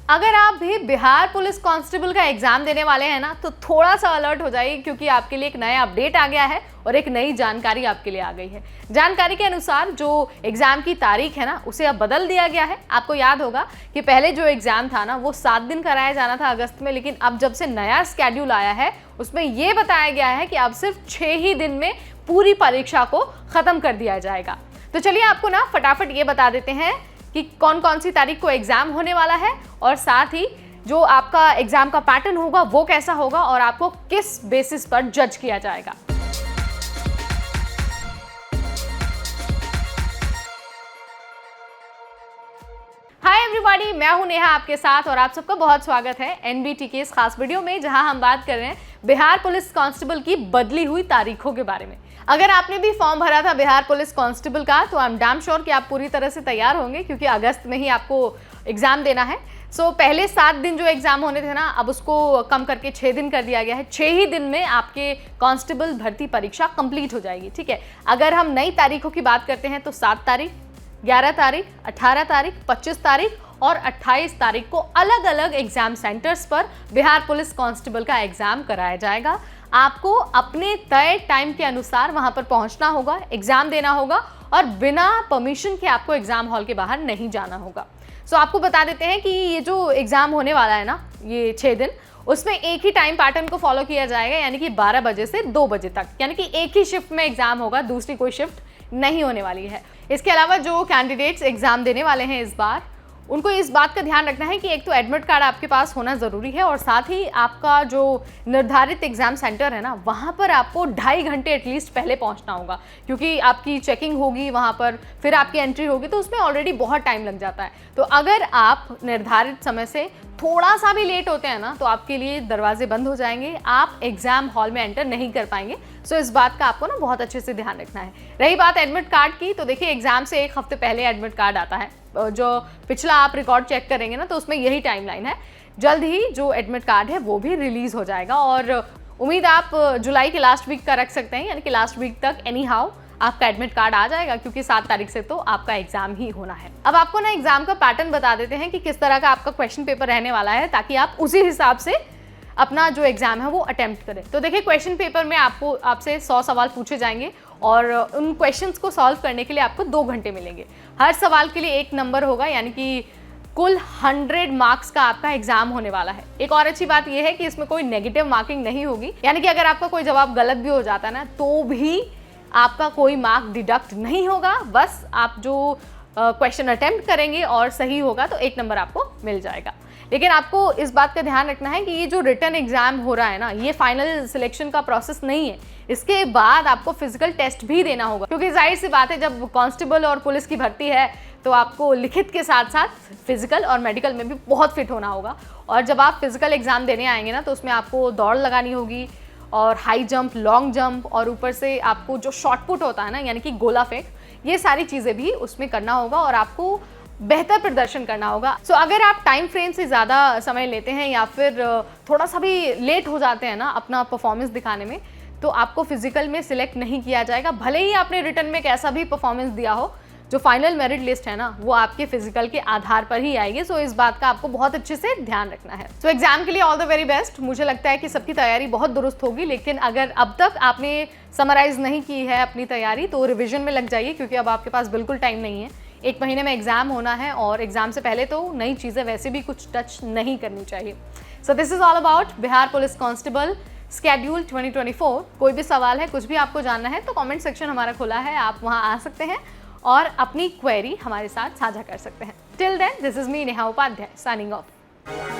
अगर आप भी बिहार पुलिस कांस्टेबल का एग्जाम देने वाले हैं ना, तो थोड़ा सा अलर्ट हो जाइए, क्योंकि आपके लिए एक नया अपडेट आ गया है और एक नई जानकारी आपके लिए आ गई है। जानकारी के अनुसार जो एग्जाम की तारीख है ना, उसे अब बदल दिया गया है। आपको याद होगा कि पहले जो एग्जाम था ना, वो 7 दिन कराया जाना था अगस्त में, लेकिन अब जब से नया स्केड्यूल आया है उसमें ये बताया गया है कि अब सिर्फ 6 ही दिन में पूरी परीक्षा को खत्म कर दिया जाएगा। तो चलिए आपको ना फटाफट ये बता देते हैं कि कौन कौन सी तारीख को एग्जाम होने वाला है, और साथ ही जो आपका एग्जाम का पैटर्न होगा वो कैसा होगा और आपको किस बेसिस पर जज किया जाएगा। हाय एवरीबॉडी, मैं हूं नेहा आपके साथ और आप सबका बहुत स्वागत है एनबीटी के इस खास वीडियो में, जहां हम बात कर रहे हैं बिहार पुलिस कांस्टेबल की बदली हुई तारीखों के बारे में। अगर आपने भी फॉर्म भरा था बिहार पुलिस कांस्टेबल का, तो आई एम डैम श्योर कि आप पूरी तरह से तैयार होंगे, क्योंकि अगस्त में ही आपको एग्जाम देना है। पहले 7 दिन जो एग्जाम होने थे ना, अब उसको कम करके 6 दिन कर दिया गया है। 6 ही दिन में आपके कांस्टेबल भर्ती परीक्षा कंप्लीट हो जाएगी, ठीक है। अगर हम नई तारीखों की बात करते हैं तो 7 तारीख, 11 तारीख, 18 तारीख, 25 तारीख और 28 तारीख को अलग अलग एग्जाम सेंटर्स पर बिहार पुलिस कांस्टेबल का एग्जाम कराया जाएगा। आपको अपने तय टाइम के अनुसार वहां पर पहुंचना होगा, एग्जाम देना होगा और बिना परमिशन के आपको एग्जाम हॉल के बाहर नहीं जाना होगा। आपको बता देते हैं कि ये जो एग्जाम होने वाला है ना, ये 6 दिन, उसमें एक ही टाइम पैटर्न को फॉलो किया जाएगा, यानी कि 12 बजे से 2 बजे तक, यानी कि एक ही शिफ्ट में एग्जाम होगा, दूसरी कोई शिफ्ट नहीं होने वाली है। इसके अलावा जो कैंडिडेट्स एग्जाम देने वाले हैं इस बार, उनको इस बात का ध्यान रखना है कि एक तो एडमिट कार्ड आपके पास होना ज़रूरी है, और साथ ही आपका जो निर्धारित एग्जाम सेंटर है ना, वहाँ पर आपको 2.5 घंटे एटलीस्ट पहले पहुँचना होगा, क्योंकि आपकी चेकिंग होगी वहाँ पर, फिर आपकी एंट्री होगी, तो उसमें ऑलरेडी बहुत टाइम लग जाता है। तो अगर आप निर्धारित समय से थोड़ा सा भी लेट होते हैं ना, तो आपके लिए दरवाजे बंद हो जाएंगे, आप एग्जाम हॉल में एंटर नहीं कर पाएंगे। इस बात का आपको ना बहुत अच्छे से ध्यान रखना है। रही बात एडमिट कार्ड की, तो देखिए एग्जाम से 1 हफ्ते पहले एडमिट कार्ड आता है। जो पिछला आप रिकॉर्ड चेक करेंगे ना, तो उसमें यही टाइमलाइन है। जल्द ही जो एडमिट कार्ड है वो भी रिलीज हो जाएगा, और उम्मीद आप जुलाई के लास्ट वीक का रख सकते हैं, यानी कि लास्ट वीक तक एनी हाउ आपका एडमिट कार्ड आ जाएगा, क्योंकि 7 तारीख से तो आपका एग्जाम ही होना है। अब आपको ना एग्जाम का पैटर्न बता देते हैं कि किस तरह का आपका क्वेश्चन पेपर रहने वाला है, ताकि आप उसी हिसाब से अपना जो एग्जाम है वो अटेम्प्ट करें। तो देखिए, क्वेश्चन पेपर में आपसे 100 सवाल पूछे जाएंगे, और उन क्वेश्चंस को सॉल्व करने के लिए आपको 2 घंटे मिलेंगे। हर सवाल के लिए 1 नंबर होगा, यानी कि कुल 100 मार्क्स का आपका एग्जाम होने वाला है। एक और अच्छी बात यह है कि इसमें कोई नेगेटिव मार्किंग नहीं होगी, यानी कि अगर आपका कोई जवाब गलत भी हो जाता है ना, तो भी आपका कोई मार्क डिडक्ट नहीं होगा। बस आप जो क्वेश्चन अटेम्प्ट करेंगे और सही होगा तो 1 नंबर आपको मिल जाएगा। लेकिन आपको इस बात का ध्यान रखना है कि ये जो रिटन एग्जाम हो रहा है ना, ये फाइनल सिलेक्शन का प्रोसेस नहीं है। इसके बाद आपको फिजिकल टेस्ट भी देना होगा, क्योंकि जाहिर सी बात है, जब कांस्टेबल और पुलिस की भर्ती है तो आपको लिखित के साथ साथ फिजिकल और मेडिकल में भी बहुत फिट होना होगा। और जब आप फिजिकल एग्जाम देने आएंगे ना, तो उसमें आपको दौड़ लगानी होगी, और हाई जंप, लॉन्ग जंप, और ऊपर से आपको जो शॉर्ट पुट होता है ना, यानी कि गोला फेंक, ये सारी चीज़ें भी उसमें करना होगा, और आपको बेहतर प्रदर्शन करना होगा। अगर आप टाइम फ्रेम से ज़्यादा समय लेते हैं या फिर थोड़ा सा भी लेट हो जाते हैं ना अपना परफॉर्मेंस दिखाने में, तो आपको फिजिकल में सिलेक्ट नहीं किया जाएगा, भले ही आपने रिटन में कैसा भी परफॉर्मेंस दिया हो। जो फाइनल मेरिट लिस्ट है ना, वो आपके फिजिकल के आधार पर ही आएगी। इस बात का आपको बहुत अच्छे से ध्यान रखना है। एग्जाम के लिए ऑल द वेरी बेस्ट। मुझे लगता है कि सबकी तैयारी बहुत दुरुस्त होगी, लेकिन अगर अब तक आपने समराइज नहीं की है अपनी तैयारी, तो रिविजन में लग जाइए, क्योंकि अब आपके पास बिल्कुल टाइम नहीं है। 1 महीने में एग्जाम होना है, और एग्जाम से पहले तो नई चीज़ें वैसे भी कुछ टच नहीं करनी चाहिए। This is all about Bihar police constable schedule 2024। कोई भी सवाल है, कुछ भी आपको जानना है, तो कमेंट सेक्शन हमारा खुला है, आप वहां आ सकते हैं और अपनी क्वेरी हमारे साथ साझा कर सकते हैं। Till then, this is me Neha Upadhyay, signing of.